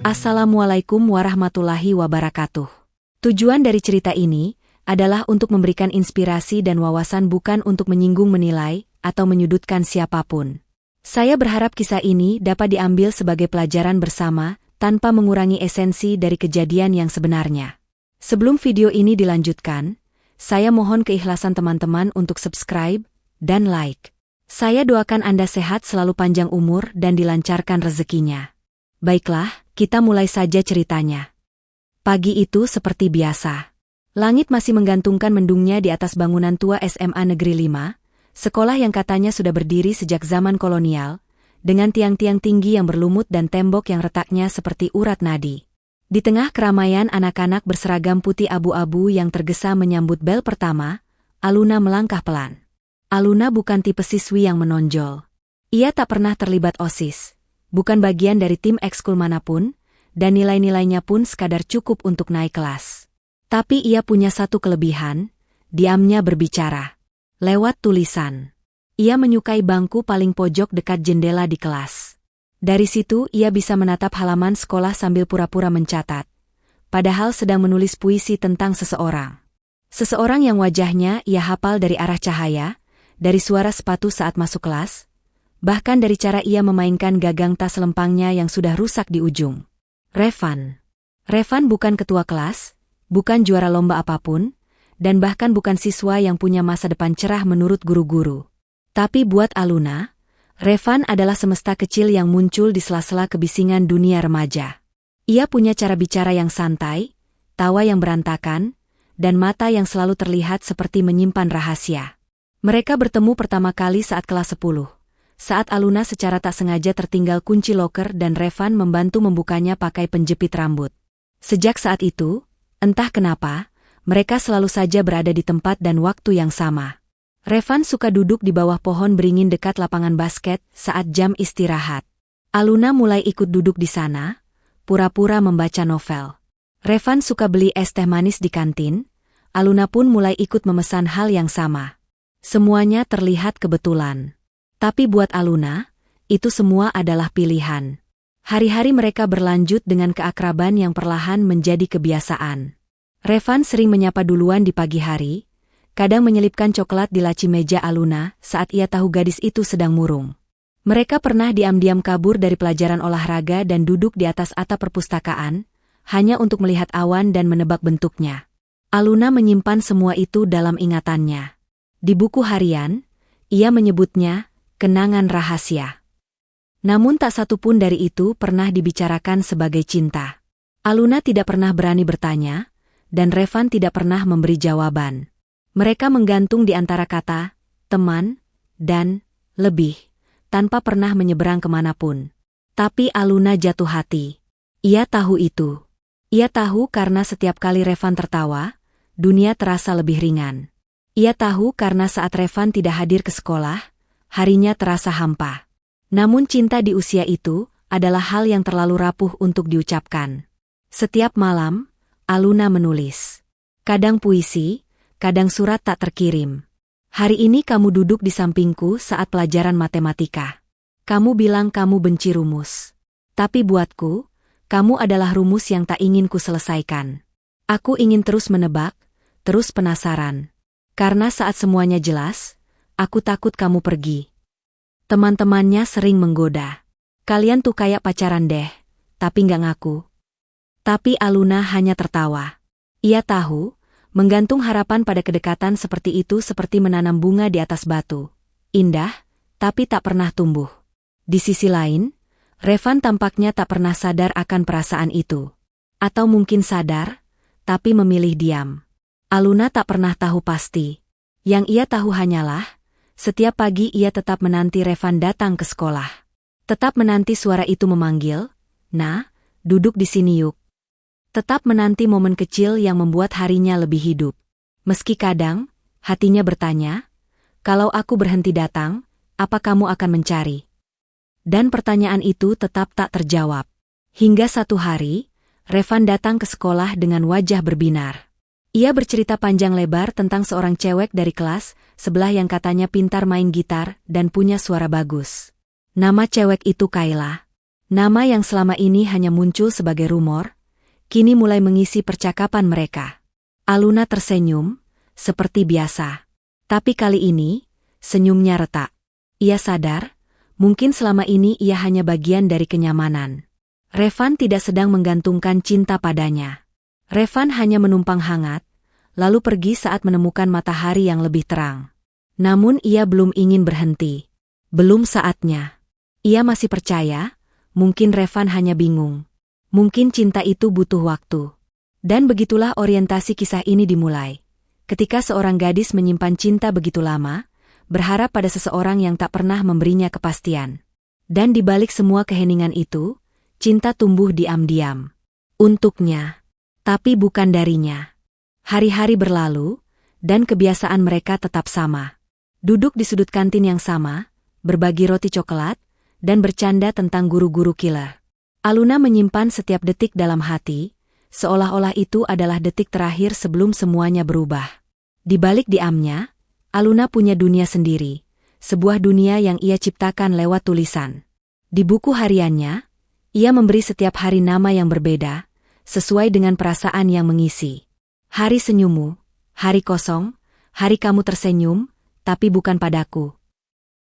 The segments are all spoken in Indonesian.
Assalamualaikum warahmatullahi wabarakatuh. Tujuan dari cerita ini adalah untuk memberikan inspirasi dan wawasan, bukan untuk menyinggung, menilai, atau menyudutkan siapapun. Saya berharap kisah ini dapat diambil sebagai pelajaran bersama, tanpa mengurangi esensi dari kejadian yang sebenarnya. Sebelum video ini dilanjutkan, saya mohon keikhlasan teman-teman untuk subscribe dan like. Saya doakan Anda sehat selalu, panjang umur, dan dilancarkan rezekinya. Baiklah, kita mulai saja ceritanya. Pagi itu seperti biasa. Langit masih menggantungkan mendungnya di atas bangunan tua SMA Negeri 5, sekolah yang katanya sudah berdiri sejak zaman kolonial, dengan tiang-tiang tinggi yang berlumut dan tembok yang retaknya seperti urat nadi. Di tengah keramaian anak-anak berseragam putih abu-abu yang tergesa menyambut bel pertama, Aluna melangkah pelan. Aluna bukan tipe siswi yang menonjol. Ia tak pernah terlibat OSIS, bukan bagian dari tim ekskul manapun, dan nilai-nilainya pun sekadar cukup untuk naik kelas. Tapi ia punya satu kelebihan, diamnya berbicara. Lewat tulisan. Ia menyukai bangku paling pojok dekat jendela di kelas. Dari situ ia bisa menatap halaman sekolah sambil pura-pura mencatat, padahal sedang menulis puisi tentang seseorang. Seseorang yang wajahnya ia hafal dari arah cahaya, dari suara sepatu saat masuk kelas, bahkan dari cara ia memainkan gagang tas lempangnya yang sudah rusak di ujung. Revan. Revan bukan ketua kelas, bukan juara lomba apapun, dan bahkan bukan siswa yang punya masa depan cerah menurut guru-guru. Tapi buat Aluna, Revan adalah semesta kecil yang muncul di sela-sela kebisingan dunia remaja. Ia punya cara bicara yang santai, tawa yang berantakan, dan mata yang selalu terlihat seperti menyimpan rahasia. Mereka bertemu pertama kali saat kelas 10. Saat Aluna secara tak sengaja tertinggal kunci loker dan Revan membantu membukanya pakai penjepit rambut. Sejak saat itu, entah kenapa, mereka selalu saja berada di tempat dan waktu yang sama. Revan suka duduk di bawah pohon beringin dekat lapangan basket saat jam istirahat. Aluna mulai ikut duduk di sana, pura-pura membaca novel. Revan suka beli es teh manis di kantin, Aluna pun mulai ikut memesan hal yang sama. Semuanya terlihat kebetulan. Tapi buat Aluna, itu semua adalah pilihan. Hari-hari mereka berlanjut dengan keakraban yang perlahan menjadi kebiasaan. Revan sering menyapa duluan di pagi hari, kadang menyelipkan coklat di laci meja Aluna saat ia tahu gadis itu sedang murung. Mereka pernah diam-diam kabur dari pelajaran olahraga dan duduk di atas atap perpustakaan, hanya untuk melihat awan dan menebak bentuknya. Aluna menyimpan semua itu dalam ingatannya. Di buku harian, ia menyebutnya kenangan rahasia. Namun tak satu pun dari itu pernah dibicarakan sebagai cinta. Aluna tidak pernah berani bertanya, dan Revan tidak pernah memberi jawaban. Mereka menggantung di antara kata, teman, dan lebih, tanpa pernah menyeberang kemanapun. Tapi Aluna jatuh hati. Ia tahu itu. Ia tahu karena setiap kali Revan tertawa, dunia terasa lebih ringan. Ia tahu karena saat Revan tidak hadir ke sekolah, harinya terasa hampa. Namun cinta di usia itu adalah hal yang terlalu rapuh untuk diucapkan. Setiap malam, Aluna menulis. Kadang puisi, kadang surat tak terkirim. Hari ini kamu duduk di sampingku saat pelajaran matematika. Kamu bilang kamu benci rumus. Tapi buatku, kamu adalah rumus yang tak ingin ku selesaikan. Aku ingin terus menebak, terus penasaran. Karena saat semuanya jelas, aku takut kamu pergi. Teman-temannya sering menggoda. Kalian tuh kayak pacaran deh, tapi nggak ngaku. Tapi Aluna hanya tertawa. Ia tahu, menggantung harapan pada kedekatan seperti itu seperti menanam bunga di atas batu. Indah, tapi tak pernah tumbuh. Di sisi lain, Revan tampaknya tak pernah sadar akan perasaan itu. Atau mungkin sadar, tapi memilih diam. Aluna tak pernah tahu pasti. Yang ia tahu hanyalah, setiap pagi ia tetap menanti Revan datang ke sekolah. Tetap menanti suara itu memanggil, "Nah, duduk di sini yuk." Tetap menanti momen kecil yang membuat harinya lebih hidup. Meski kadang, hatinya bertanya, "Kalau aku berhenti datang, apa kamu akan mencari?" Dan pertanyaan itu tetap tak terjawab. Hingga satu hari, Revan datang ke sekolah dengan wajah berbinar. Ia bercerita panjang lebar tentang seorang cewek dari kelas sebelah yang katanya pintar main gitar dan punya suara bagus. Nama cewek itu Kayla. Nama yang selama ini hanya muncul sebagai rumor, kini mulai mengisi percakapan mereka. Aluna tersenyum, seperti biasa. Tapi kali ini, senyumnya retak. Ia sadar, mungkin selama ini ia hanya bagian dari kenyamanan. Revan tidak sedang menggantungkan cinta padanya. Revan hanya menumpang hangat, lalu pergi saat menemukan matahari yang lebih terang. Namun ia belum ingin berhenti. Belum saatnya. Ia masih percaya, mungkin Revan hanya bingung. Mungkin cinta itu butuh waktu. Dan begitulah orientasi kisah ini dimulai. Ketika seorang gadis menyimpan cinta begitu lama, berharap pada seseorang yang tak pernah memberinya kepastian. Dan di balik semua keheningan itu, cinta tumbuh diam-diam. Untuknya. Tapi bukan darinya. Hari-hari berlalu, dan kebiasaan mereka tetap sama. Duduk di sudut kantin yang sama, berbagi roti coklat, dan bercanda tentang guru-guru killer. Aluna menyimpan setiap detik dalam hati, seolah-olah itu adalah detik terakhir sebelum semuanya berubah. Di balik diamnya, Aluna punya dunia sendiri, sebuah dunia yang ia ciptakan lewat tulisan. Di buku hariannya, ia memberi setiap hari nama yang berbeda, sesuai dengan perasaan yang mengisi. Hari senyummu, hari kosong, hari kamu tersenyum, tapi bukan padaku.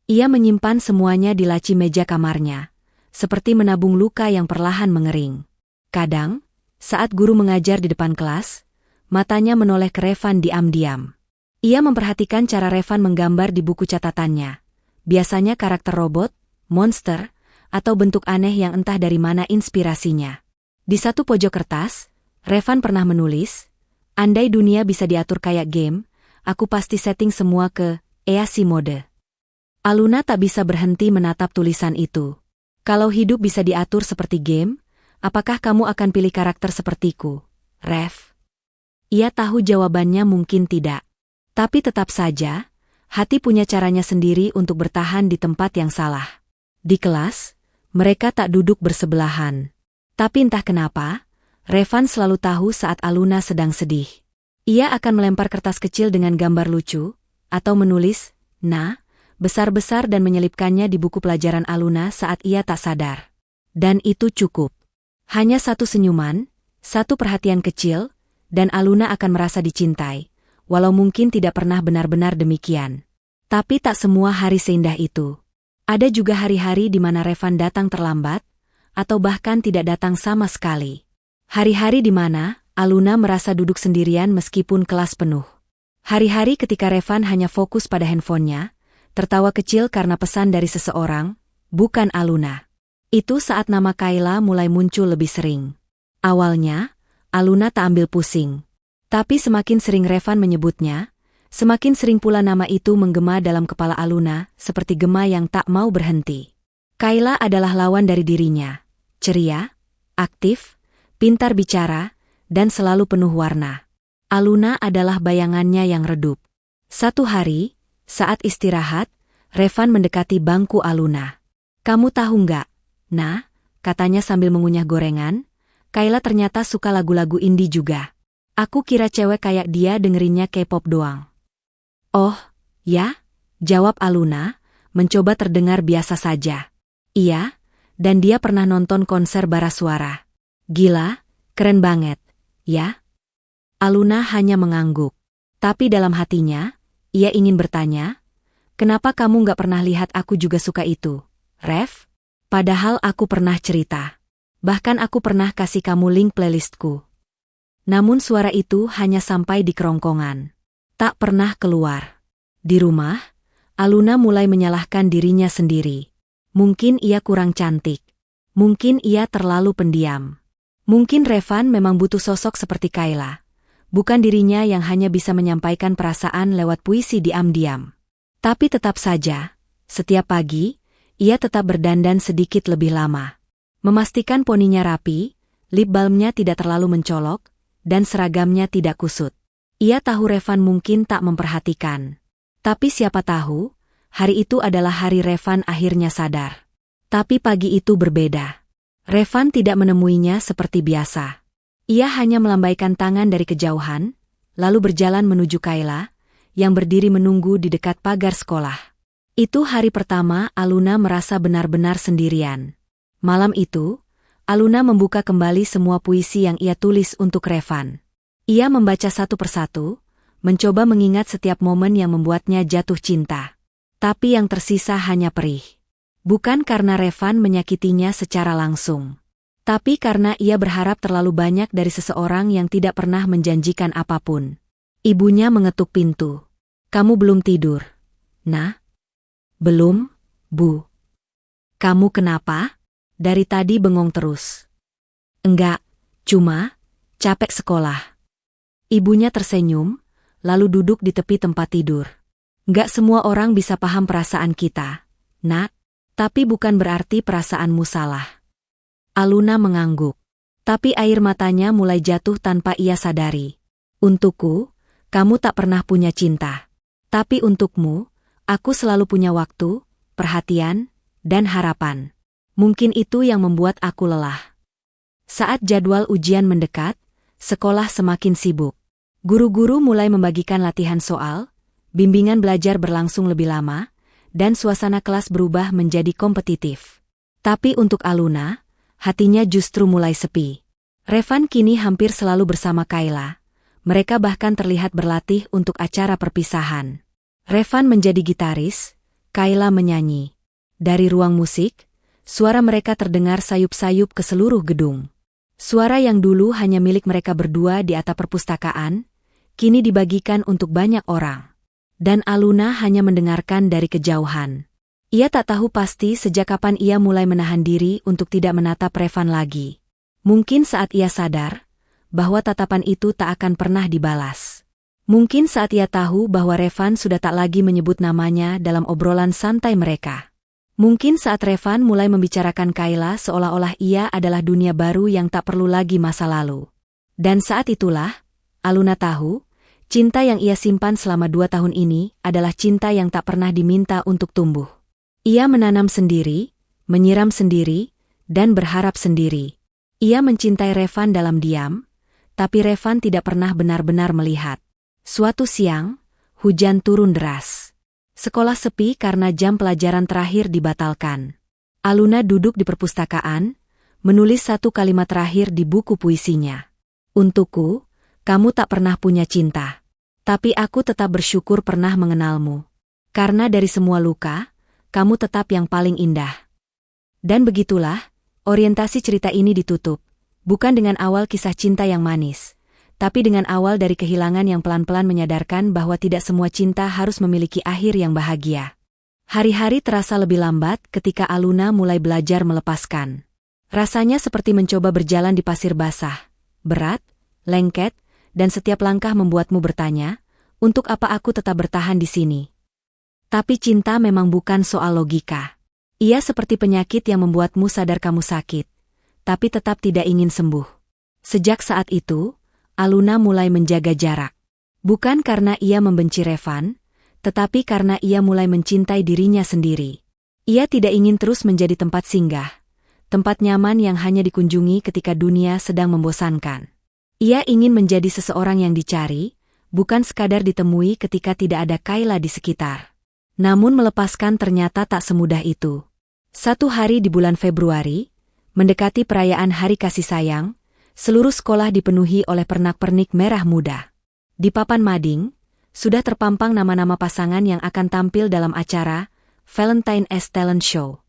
Ia menyimpan semuanya di laci meja kamarnya, seperti menabung luka yang perlahan mengering. Kadang, saat guru mengajar di depan kelas, matanya menoleh ke Revan diam-diam. Ia memperhatikan cara Revan menggambar di buku catatannya. Biasanya karakter robot, monster, atau bentuk aneh yang entah dari mana inspirasinya. Di satu pojok kertas, Revan pernah menulis, "Andai dunia bisa diatur kayak game, aku pasti setting semua ke EASY mode." Aluna tak bisa berhenti menatap tulisan itu. Kalau hidup bisa diatur seperti game, apakah kamu akan pilih karakter sepertiku, Rev? Ia tahu jawabannya mungkin tidak. Tapi tetap saja, hati punya caranya sendiri untuk bertahan di tempat yang salah. Di kelas, mereka tak duduk bersebelahan. Tapi entah kenapa, Revan selalu tahu saat Aluna sedang sedih. Ia akan melempar kertas kecil dengan gambar lucu, atau menulis, "Nah," besar-besar dan menyelipkannya di buku pelajaran Aluna saat ia tak sadar. Dan itu cukup. Hanya satu senyuman, satu perhatian kecil, dan Aluna akan merasa dicintai, walau mungkin tidak pernah benar-benar demikian. Tapi tak semua hari seindah itu. Ada juga hari-hari di mana Revan datang terlambat, atau bahkan tidak datang sama sekali. Hari-hari di mana Aluna merasa duduk sendirian meskipun kelas penuh. Hari-hari ketika Revan hanya fokus pada handphonenya, tertawa kecil karena pesan dari seseorang, bukan Aluna. Itu saat nama Kayla mulai muncul lebih sering. Awalnya, Aluna tak ambil pusing. Tapi semakin sering Revan menyebutnya, semakin sering pula nama itu menggema dalam kepala Aluna, seperti gema yang tak mau berhenti. Kayla adalah lawan dari dirinya. Ceria, aktif, pintar bicara, dan selalu penuh warna. Aluna adalah bayangannya yang redup. Satu hari, saat istirahat, Revan mendekati bangku Aluna. "Kamu tahu nggak, Nah," katanya sambil mengunyah gorengan, "Kayla ternyata suka lagu-lagu indie juga. Aku kira cewek kayak dia dengerinnya K-pop doang." "Oh, ya?" jawab Aluna, mencoba terdengar biasa saja. "Iya, dan dia pernah nonton konser Barasuara. Gila, keren banget, ya?" Aluna hanya mengangguk. Tapi dalam hatinya, ia ingin bertanya, "Kenapa kamu nggak pernah lihat aku juga suka itu, Rev? Padahal aku pernah cerita. Bahkan aku pernah kasih kamu link playlistku." Namun suara itu hanya sampai di kerongkongan. Tak pernah keluar. Di rumah, Aluna mulai menyalahkan dirinya sendiri. Mungkin ia kurang cantik. Mungkin ia terlalu pendiam. Mungkin Revan memang butuh sosok seperti Kayla. Bukan dirinya yang hanya bisa menyampaikan perasaan lewat puisi diam-diam. Tapi tetap saja, setiap pagi, ia tetap berdandan sedikit lebih lama. Memastikan poninya rapi, lip balmnya tidak terlalu mencolok, dan seragamnya tidak kusut. Ia tahu Revan mungkin tak memperhatikan. Tapi siapa tahu, hari itu adalah hari Revan akhirnya sadar. Tapi pagi itu berbeda. Revan tidak menemuinya seperti biasa. Ia hanya melambaikan tangan dari kejauhan, lalu berjalan menuju Kayla, yang berdiri menunggu di dekat pagar sekolah. Itu hari pertama Aluna merasa benar-benar sendirian. Malam itu, Aluna membuka kembali semua puisi yang ia tulis untuk Revan. Ia membaca satu persatu, mencoba mengingat setiap momen yang membuatnya jatuh cinta. Tapi yang tersisa hanya perih. Bukan karena Revan menyakitinya secara langsung, tapi karena ia berharap terlalu banyak dari seseorang yang tidak pernah menjanjikan apapun. Ibunya mengetuk pintu. "Kamu belum tidur, Nah?" "Belum, Bu." "Kamu kenapa? Dari tadi bengong terus." "Enggak, cuma capek sekolah." Ibunya tersenyum, lalu duduk di tepi tempat tidur. "Enggak semua orang bisa paham perasaan kita, Nak. Tapi bukan berarti perasaanmu salah." Aluna mengangguk. Tapi air matanya mulai jatuh tanpa ia sadari. "Untukku, kamu tak pernah punya cinta. Tapi untukmu, aku selalu punya waktu, perhatian, dan harapan. Mungkin itu yang membuat aku lelah." Saat jadwal ujian mendekat, sekolah semakin sibuk. Guru-guru mulai membagikan latihan soal, bimbingan belajar berlangsung lebih lama, dan suasana kelas berubah menjadi kompetitif. Tapi untuk Aluna, hatinya justru mulai sepi. Revan kini hampir selalu bersama Kayla. Mereka bahkan terlihat berlatih untuk acara perpisahan. Revan menjadi gitaris, Kayla menyanyi. Dari ruang musik, suara mereka terdengar sayup-sayup ke seluruh gedung. Suara yang dulu hanya milik mereka berdua di atap perpustakaan, kini dibagikan untuk banyak orang. Dan Aluna hanya mendengarkan dari kejauhan. Ia tak tahu pasti sejak kapan ia mulai menahan diri untuk tidak menatap Revan lagi. Mungkin saat ia sadar bahwa tatapan itu tak akan pernah dibalas. Mungkin saat ia tahu bahwa Revan sudah tak lagi menyebut namanya dalam obrolan santai mereka. Mungkin saat Revan mulai membicarakan Kayla seolah-olah ia adalah dunia baru yang tak perlu lagi masa lalu. Dan saat itulah, Aluna tahu, cinta yang ia simpan selama 2 tahun ini adalah cinta yang tak pernah diminta untuk tumbuh. Ia menanam sendiri, menyiram sendiri, dan berharap sendiri. Ia mencintai Revan dalam diam, tapi Revan tidak pernah benar-benar melihat. Suatu siang, hujan turun deras. Sekolah sepi karena jam pelajaran terakhir dibatalkan. Aluna duduk di perpustakaan, menulis satu kalimat terakhir di buku puisinya. "Untukku, kamu tak pernah punya cinta. Tapi aku tetap bersyukur pernah mengenalmu. Karena dari semua luka, kamu tetap yang paling indah." Dan begitulah, orientasi cerita ini ditutup. Bukan dengan awal kisah cinta yang manis, tapi dengan awal dari kehilangan yang pelan-pelan menyadarkan bahwa tidak semua cinta harus memiliki akhir yang bahagia. Hari-hari terasa lebih lambat ketika Aluna mulai belajar melepaskan. Rasanya seperti mencoba berjalan di pasir basah, berat, lengket, dan setiap langkah membuatmu bertanya, untuk apa aku tetap bertahan di sini? Tapi cinta memang bukan soal logika. Ia seperti penyakit yang membuatmu sadar kamu sakit, tapi tetap tidak ingin sembuh. Sejak saat itu, Aluna mulai menjaga jarak. Bukan karena ia membenci Revan, tetapi karena ia mulai mencintai dirinya sendiri. Ia tidak ingin terus menjadi tempat singgah, tempat nyaman yang hanya dikunjungi ketika dunia sedang membosankan. Ia ingin menjadi seseorang yang dicari, bukan sekadar ditemui ketika tidak ada Kayla di sekitar. Namun melepaskan ternyata tak semudah itu. Satu hari di bulan Februari, mendekati perayaan Hari Kasih Sayang, seluruh sekolah dipenuhi oleh pernak-pernik merah muda. Di papan mading, sudah terpampang nama-nama pasangan yang akan tampil dalam acara Valentine's Talent Show.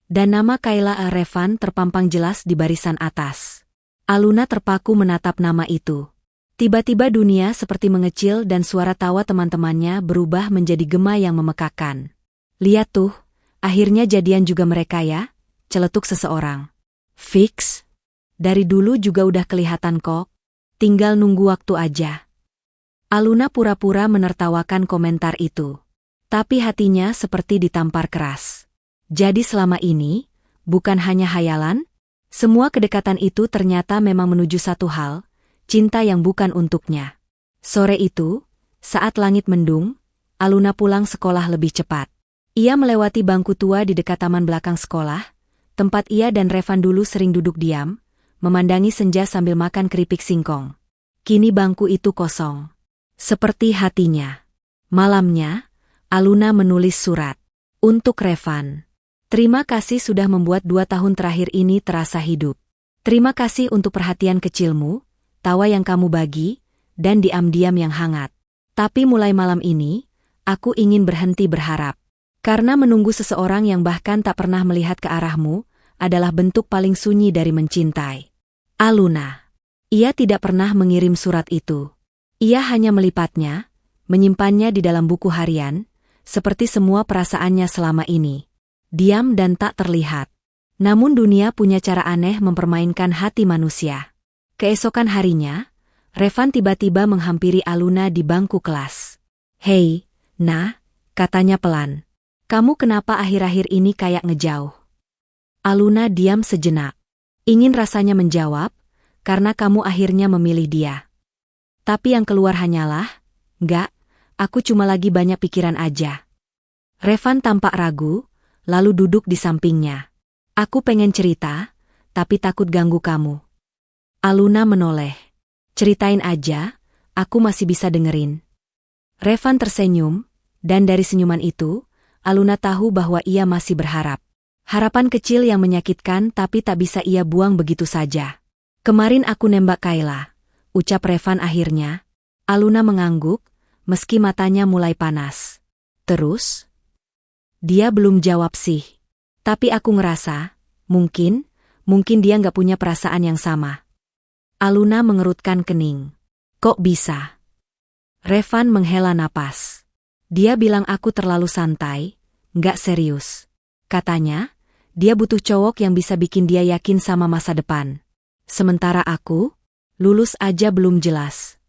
Dan nama Kayla Revan terpampang jelas di barisan atas. Aluna terpaku menatap nama itu. Tiba-tiba dunia seperti mengecil dan suara tawa teman-temannya berubah menjadi gema yang memekakan. "Lihat tuh, akhirnya jadian juga mereka ya?" celetuk seseorang. "Fix. Dari dulu juga udah kelihatan kok. Tinggal nunggu waktu aja." Aluna pura-pura menertawakan komentar itu. Tapi hatinya seperti ditampar keras. Jadi selama ini, bukan hanya hayalan, semua kedekatan itu ternyata memang menuju satu hal, cinta yang bukan untuknya. Sore itu, saat langit mendung, Aluna pulang sekolah lebih cepat. Ia melewati bangku tua di dekat taman belakang sekolah, tempat ia dan Revan dulu sering duduk diam, memandangi senja sambil makan keripik singkong. Kini bangku itu kosong. Seperti hatinya. Malamnya, Aluna menulis surat. Untuk Revan. Terima kasih sudah membuat 2 tahun terakhir ini terasa hidup. Terima kasih untuk perhatian kecilmu, tawa yang kamu bagi, dan diam-diam yang hangat. Tapi mulai malam ini, aku ingin berhenti berharap. Karena menunggu seseorang yang bahkan tak pernah melihat ke arahmu, adalah bentuk paling sunyi dari mencintai. Aluna. Ia tidak pernah mengirim surat itu. Ia hanya melipatnya, menyimpannya di dalam buku harian, seperti semua perasaannya selama ini. Diam dan tak terlihat. Namun dunia punya cara aneh mempermainkan hati manusia. Keesokan harinya, Revan tiba-tiba menghampiri Aluna di bangku kelas. "Hei, Nah," katanya pelan. "Kamu kenapa akhir-akhir ini kayak ngejauh?" Aluna diam sejenak. Ingin rasanya menjawab, karena kamu akhirnya memilih dia. Tapi yang keluar hanyalah, "Enggak, aku cuma lagi banyak pikiran aja." Revan tampak ragu, lalu duduk di sampingnya. "Aku pengen cerita, tapi takut ganggu kamu." Aluna menoleh. "Ceritain aja, aku masih bisa dengerin." Revan tersenyum, dan dari senyuman itu, Aluna tahu bahwa ia masih berharap. Harapan kecil yang menyakitkan tapi tak bisa ia buang begitu saja. "Kemarin aku nembak Kayla," ucap Revan akhirnya. Aluna mengangguk, meski matanya mulai panas. "Terus?" Dia belum jawab sih. Tapi aku ngerasa, mungkin dia nggak punya perasaan yang sama. Aluna mengerutkan kening. "Kok bisa?" Revan menghela napas. "Dia bilang aku terlalu santai, nggak serius. Katanya, dia butuh cowok yang bisa bikin dia yakin sama masa depan. Sementara aku, lulus aja belum jelas."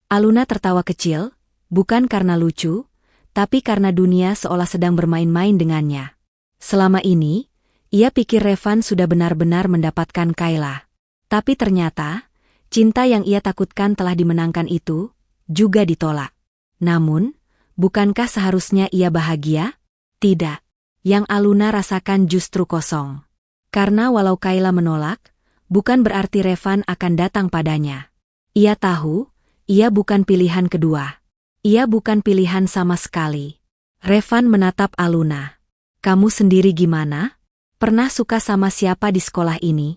Aluna tertawa kecil, bukan karena lucu, tapi karena dunia seolah sedang bermain-main dengannya. Selama ini, ia pikir Revan sudah benar-benar mendapatkan Kayla. Tapi ternyata, cinta yang ia takutkan telah dimenangkan itu, juga ditolak. Namun, bukankah seharusnya ia bahagia? Tidak. Yang Aluna rasakan justru kosong. Karena walau Kayla menolak, bukan berarti Revan akan datang padanya. Ia tahu, ia bukan pilihan kedua. Ia bukan pilihan sama sekali. Revan menatap Aluna. "Kamu sendiri gimana? Pernah suka sama siapa di sekolah ini?"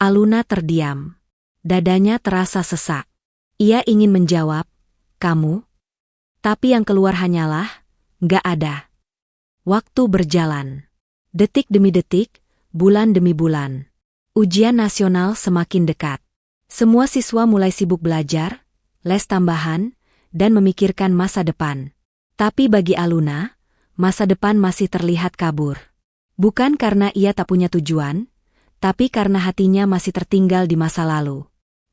Aluna terdiam. Dadanya terasa sesak. Ia ingin menjawab, "Kamu?" Tapi yang keluar hanyalah, "Nggak ada." Waktu berjalan. Detik demi detik, bulan demi bulan. Ujian nasional semakin dekat. Semua siswa mulai sibuk belajar, les tambahan, dan memikirkan masa depan. Tapi bagi Aluna, masa depan masih terlihat kabur. Bukan karena ia tak punya tujuan, tapi karena hatinya masih tertinggal di masa lalu.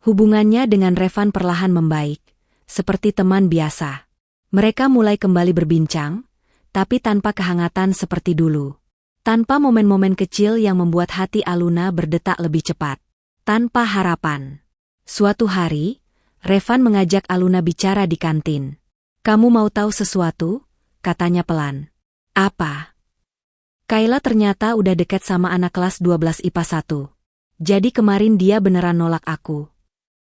Hubungannya dengan Revan perlahan membaik, seperti teman biasa. Mereka mulai kembali berbincang, tapi tanpa kehangatan seperti dulu. Tanpa momen-momen kecil yang membuat hati Aluna berdetak lebih cepat. Tanpa harapan. Suatu hari, Revan mengajak Aluna bicara di kantin. "Kamu mau tahu sesuatu?" katanya pelan. "Apa?" "Kayla ternyata udah dekat sama anak kelas 12 IPA 1. Jadi kemarin dia beneran nolak aku."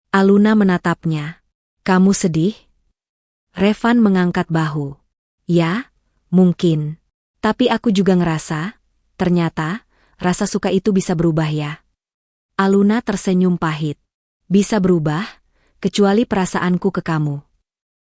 Aluna menatapnya. "Kamu sedih?" Revan mengangkat bahu. "Ya, mungkin. Tapi aku juga ngerasa, ternyata, rasa suka itu bisa berubah ya." Aluna tersenyum pahit. "Bisa berubah, kecuali perasaanku ke kamu."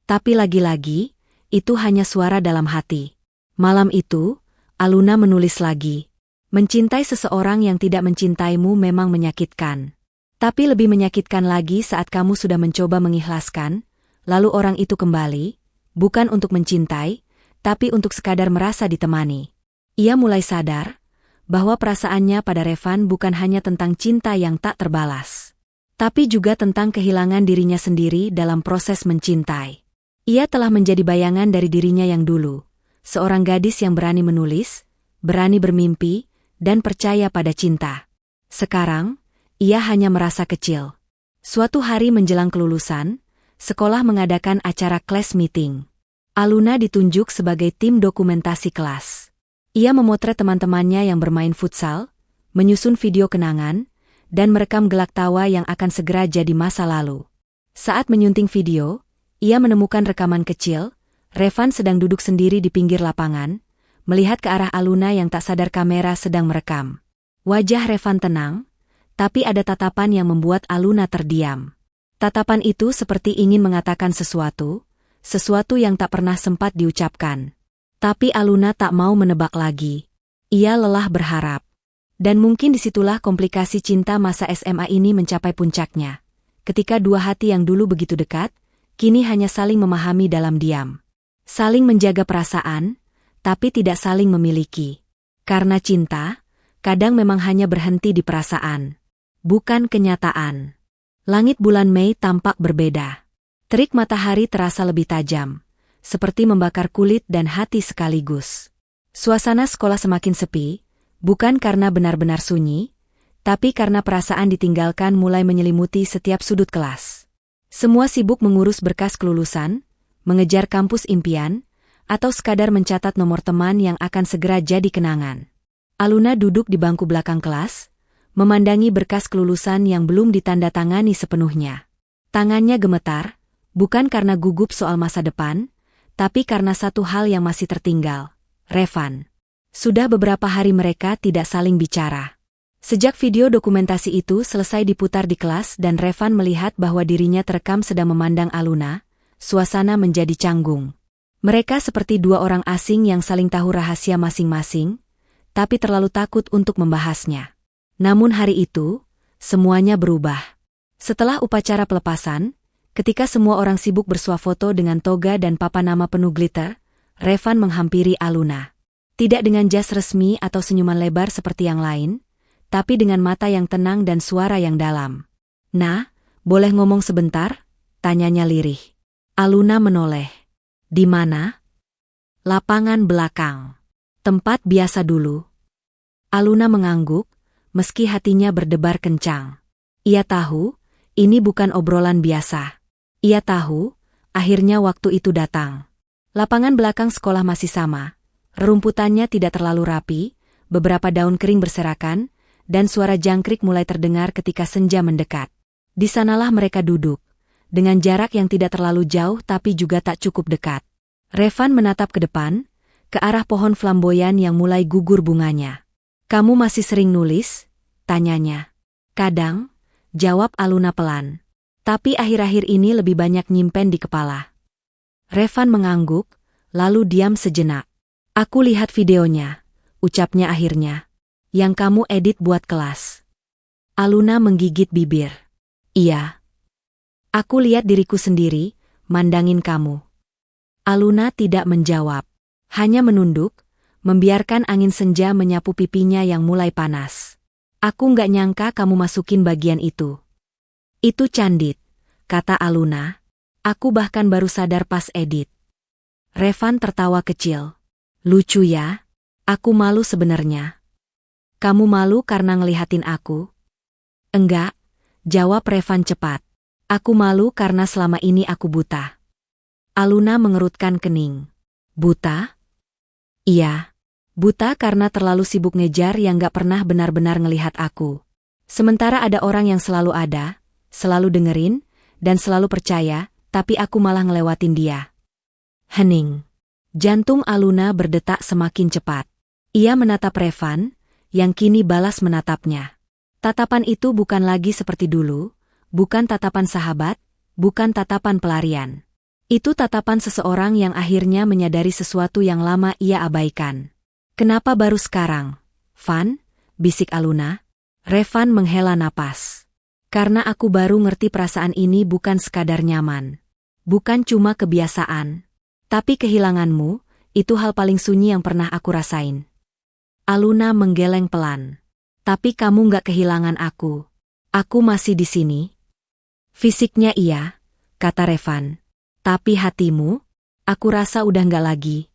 Tapi lagi-lagi, itu hanya suara dalam hati. Malam itu, Aluna menulis lagi. "Mencintai seseorang yang tidak mencintaimu memang menyakitkan. Tapi lebih menyakitkan lagi saat kamu sudah mencoba mengikhlaskan, lalu orang itu kembali, bukan untuk mencintai, tapi untuk sekadar merasa ditemani." Ia mulai sadar bahwa perasaannya pada Revan bukan hanya tentang cinta yang tak terbalas, tapi juga tentang kehilangan dirinya sendiri dalam proses mencintai. Ia telah menjadi bayangan dari dirinya yang dulu, seorang gadis yang berani menulis, berani bermimpi, dan percaya pada cinta. Sekarang, ia hanya merasa kecil. Suatu hari menjelang kelulusan, sekolah mengadakan acara class meeting. Aluna ditunjuk sebagai tim dokumentasi kelas. Ia memotret teman-temannya yang bermain futsal, menyusun video kenangan, dan merekam gelak tawa yang akan segera jadi masa lalu. Saat menyunting video, ia menemukan rekaman kecil. Revan sedang duduk sendiri di pinggir lapangan, melihat ke arah Aluna yang tak sadar kamera sedang merekam. Wajah Revan tenang, tapi ada tatapan yang membuat Aluna terdiam. Tatapan itu seperti ingin mengatakan sesuatu yang tak pernah sempat diucapkan. Tapi Aluna tak mau menebak lagi. Ia lelah berharap. Dan mungkin disitulah komplikasi cinta masa SMA ini mencapai puncaknya. Ketika dua hati yang dulu begitu dekat, kini hanya saling memahami dalam diam. Saling menjaga perasaan, tapi tidak saling memiliki. Karena cinta, kadang memang hanya berhenti di perasaan, bukan kenyataan. Langit bulan Mei tampak berbeda. Terik matahari terasa lebih tajam, seperti membakar kulit dan hati sekaligus. Suasana sekolah semakin sepi, bukan karena benar-benar sunyi, tapi karena perasaan ditinggalkan mulai menyelimuti setiap sudut kelas. Semua sibuk mengurus berkas kelulusan, mengejar kampus impian, atau sekadar mencatat nomor teman yang akan segera jadi kenangan. Aluna duduk di bangku belakang kelas, memandangi berkas kelulusan yang belum ditandatangani sepenuhnya. Tangannya gemetar, bukan karena gugup soal masa depan, tapi karena satu hal yang masih tertinggal, Revan. Sudah beberapa hari mereka tidak saling bicara. Sejak video dokumentasi itu selesai diputar di kelas dan Revan melihat bahwa dirinya terekam sedang memandang Aluna, suasana menjadi canggung. Mereka seperti dua orang asing yang saling tahu rahasia masing-masing, tapi terlalu takut untuk membahasnya. Namun hari itu, semuanya berubah. Setelah upacara pelepasan, ketika semua orang sibuk bersuah foto dengan toga dan papan nama penuh glitter, Revan menghampiri Aluna. Tidak dengan jas resmi atau senyuman lebar seperti yang lain, tapi dengan mata yang tenang dan suara yang dalam. "Nah, boleh ngomong sebentar?" tanyanya lirih. Aluna menoleh. "Di mana?" "Lapangan belakang. Tempat biasa dulu." Aluna mengangguk, meski hatinya berdebar kencang. Ia tahu, ini bukan obrolan biasa. Ia tahu, akhirnya waktu itu datang. Lapangan belakang sekolah masih sama. Rerumputannya tidak terlalu rapi, beberapa daun kering berserakan, dan suara jangkrik mulai terdengar ketika senja mendekat. Di sanalah mereka duduk, dengan jarak yang tidak terlalu jauh tapi juga tak cukup dekat. Revan menatap ke depan, ke arah pohon flamboyan yang mulai gugur bunganya. "Kamu masih sering nulis?" tanyanya. "Kadang," jawab Aluna pelan. "Tapi akhir-akhir ini lebih banyak nyimpen di kepala." Revan mengangguk, lalu diam sejenak. "Aku lihat videonya," ucapnya akhirnya. "Yang kamu edit buat kelas." Aluna menggigit bibir. "Iya. Aku lihat diriku sendiri, mandangin kamu." Aluna tidak menjawab. Hanya menunduk, membiarkan angin senja menyapu pipinya yang mulai panas. "Aku nggak nyangka kamu masukin bagian itu." "Itu candid," kata Aluna. "Aku bahkan baru sadar pas edit." Revan tertawa kecil. "Lucu ya? Aku malu sebenarnya." "Kamu malu karena ngelihatin aku?" "Enggak," jawab Revan cepat. "Aku malu karena selama ini aku buta." Aluna mengerutkan kening. "Buta?" "Iya. Buta karena terlalu sibuk ngejar yang gak pernah benar-benar ngelihat aku. Sementara ada orang yang selalu ada, selalu dengerin, dan selalu percaya, tapi aku malah ngelewatin dia." Hening. Jantung Aluna berdetak semakin cepat. Ia menatap Revan, yang kini balas menatapnya. Tatapan itu bukan lagi seperti dulu, bukan tatapan sahabat, bukan tatapan pelarian. Itu tatapan seseorang yang akhirnya menyadari sesuatu yang lama ia abaikan. "Kenapa baru sekarang, Van?" bisik Aluna. Revan menghela napas. "Karena aku baru ngerti perasaan ini bukan sekadar nyaman. Bukan cuma kebiasaan. Tapi kehilanganmu, itu hal paling sunyi yang pernah aku rasain." Aluna menggeleng pelan. "Tapi kamu nggak kehilangan aku. Aku masih di sini." "Fisiknya iya," kata Revan. "Tapi hatimu, aku rasa udah nggak lagi."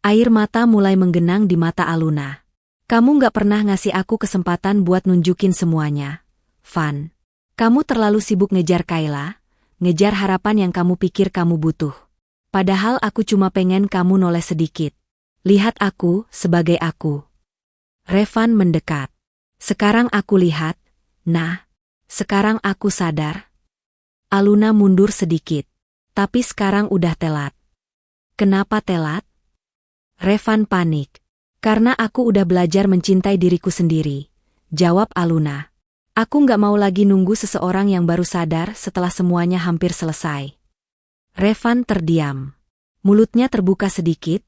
Air mata mulai menggenang di mata Aluna. "Kamu nggak pernah ngasih aku kesempatan buat nunjukin semuanya, Van. Kamu terlalu sibuk ngejar Kayla, ngejar harapan yang kamu pikir kamu butuh. Padahal aku cuma pengen kamu noleh sedikit. Lihat aku sebagai aku." Revan mendekat. "Sekarang aku lihat, nah, sekarang aku sadar." Aluna mundur sedikit. "Tapi sekarang udah telat." "Kenapa telat?" Revan panik. Karena aku udah belajar mencintai diriku sendiri, jawab Aluna. Aku nggak mau lagi nunggu seseorang yang baru sadar setelah semuanya hampir selesai. Revan terdiam. Mulutnya terbuka sedikit,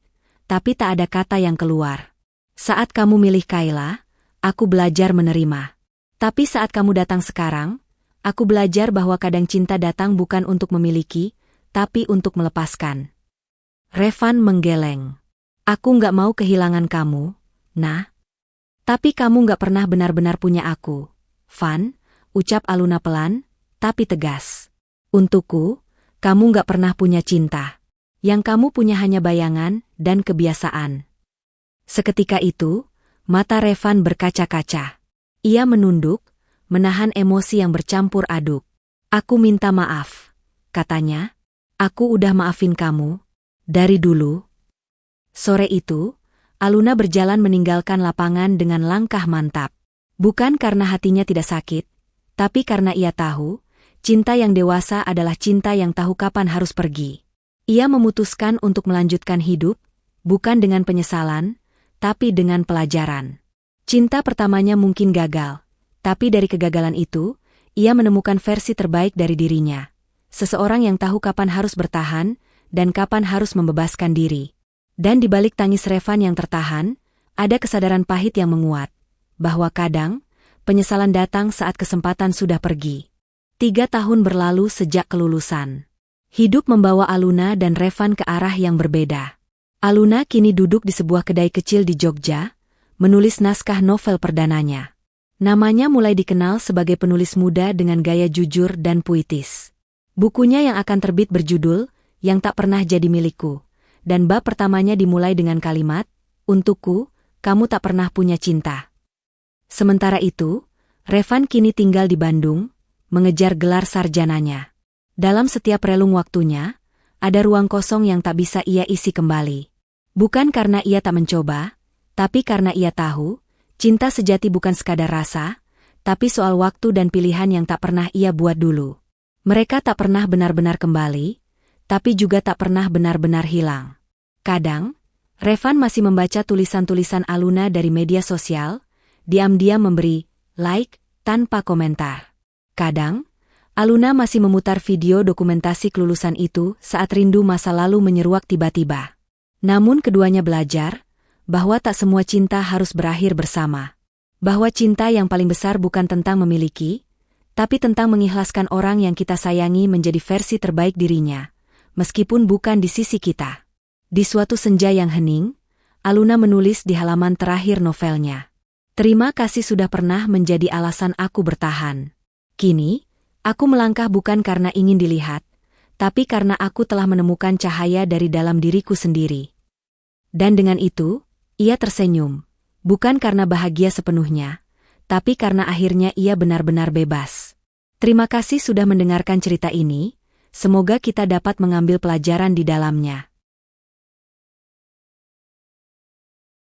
tapi tak ada kata yang keluar. Saat kamu milih Kayla, aku belajar menerima. Tapi saat kamu datang sekarang, aku belajar bahwa kadang cinta datang bukan untuk memiliki, tapi untuk melepaskan. Revan menggeleng. Aku nggak mau kehilangan kamu, nah. Tapi kamu nggak pernah benar-benar punya aku. Van, ucap Aluna pelan, tapi tegas. Untukku, kamu nggak pernah punya cinta. Yang kamu punya hanya bayangan dan kebiasaan. Seketika itu, mata Revan berkaca-kaca. Ia menunduk, menahan emosi yang bercampur aduk. Aku minta maaf, katanya. Aku udah maafin kamu. Dari dulu. Sore itu, Aluna berjalan meninggalkan lapangan dengan langkah mantap. Bukan karena hatinya tidak sakit, tapi karena ia tahu, cinta yang dewasa adalah cinta yang tahu kapan harus pergi. Ia memutuskan untuk melanjutkan hidup, bukan dengan penyesalan, tapi dengan pelajaran. Cinta pertamanya mungkin gagal, tapi dari kegagalan itu, ia menemukan versi terbaik dari dirinya. Seseorang yang tahu kapan harus bertahan, dan kapan harus membebaskan diri. Dan di balik tangis Revan yang tertahan, ada kesadaran pahit yang menguat, bahwa kadang, penyesalan datang saat kesempatan sudah pergi. 3 tahun berlalu sejak kelulusan. Hidup membawa Aluna dan Revan ke arah yang berbeda. Aluna kini duduk di sebuah kedai kecil di Jogja, menulis naskah novel perdananya. Namanya mulai dikenal sebagai penulis muda dengan gaya jujur dan puitis. Bukunya yang akan terbit berjudul, Yang Tak Pernah Jadi Milikku. Dan bab pertamanya dimulai dengan kalimat, untukku, kamu tak pernah punya cinta. Sementara itu, Revan kini tinggal di Bandung, mengejar gelar sarjananya. Dalam setiap relung waktunya, ada ruang kosong yang tak bisa ia isi kembali. Bukan karena ia tak mencoba, tapi karena ia tahu, cinta sejati bukan sekadar rasa, tapi soal waktu dan pilihan yang tak pernah ia buat dulu. Mereka tak pernah benar-benar kembali, tapi juga tak pernah benar-benar hilang. Kadang, Revan masih membaca tulisan-tulisan Aluna dari media sosial, diam-diam memberi like tanpa komentar. Kadang, Aluna masih memutar video dokumentasi kelulusan itu saat rindu masa lalu menyeruak tiba-tiba. Namun keduanya belajar bahwa tak semua cinta harus berakhir bersama. Bahwa cinta yang paling besar bukan tentang memiliki, tapi tentang mengikhlaskan orang yang kita sayangi menjadi versi terbaik dirinya, meskipun bukan di sisi kita. Di suatu senja yang hening, Aluna menulis di halaman terakhir novelnya. Terima kasih sudah pernah menjadi alasan aku bertahan. Kini, aku melangkah bukan karena ingin dilihat, tapi karena aku telah menemukan cahaya dari dalam diriku sendiri. Dan dengan itu, ia tersenyum. Bukan karena bahagia sepenuhnya, tapi karena akhirnya ia benar-benar bebas. Terima kasih sudah mendengarkan cerita ini, semoga kita dapat mengambil pelajaran di dalamnya.